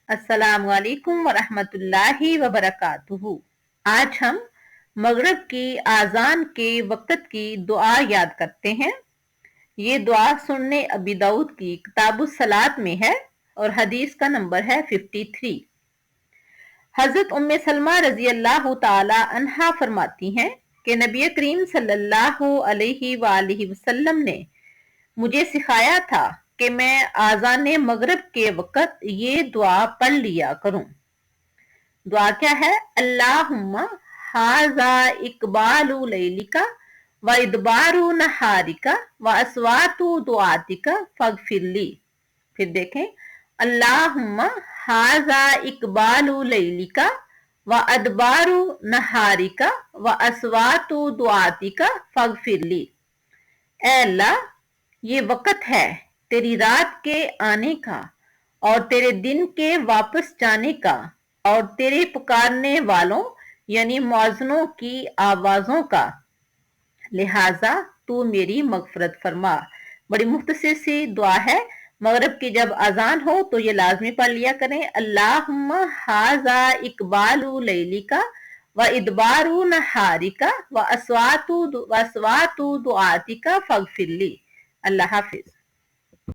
अस्सलाम वालेकुम वरहमतुल्लाहि वबरकातुहू। आज हम मगरिब की आजान के वक़्त की दुआ याद करते हैं। ये दुआ सुन्ने अबी दाऊद की किताबुस सलात में है और हदीस का नंबर है 53। हजरत उम्मे सलमा रजी अल्लाह ताला अन्हा फरमाती हैं कि नबी करीम सल्लल्लाहु अलैहि वसल्लम ने मुझे सिखाया था कि मैं आजान मगरिब के वक़्त ये दुआ पढ़ लिया करूं। दुआ क्या है? अल्लाहुम्मा हाजा इकबालु लैलिका व इदबारु नहारिका व अस्वातु दुआतिका फगफिरली। फिर देखें, अल्लाहुम्मा हाजा इकबालु लैलिका व अदबारु नहारिका व अस्वातु दुआतिका फगफिरली। ऐ अल्लाह, ये वक़्त है तेरी रात के आने का और तेरे दिन के वापस जाने का और तेरे पुकारने वालों यानी मुअज्जिनों की आवाजों का, लिहाजा तू मेरी मगफरत फरमा। बड़ी मुख्तसर सी दुआ है। मगरिब की जब अजान हो तो ये लाजमी पढ़ लिया करें, अल्लाहुम्मा हाजा इकबालु लैलिका व इदबारु नहारिका व अस्वातु दुआतिका फगफिरली। अल्लाह हाफिज।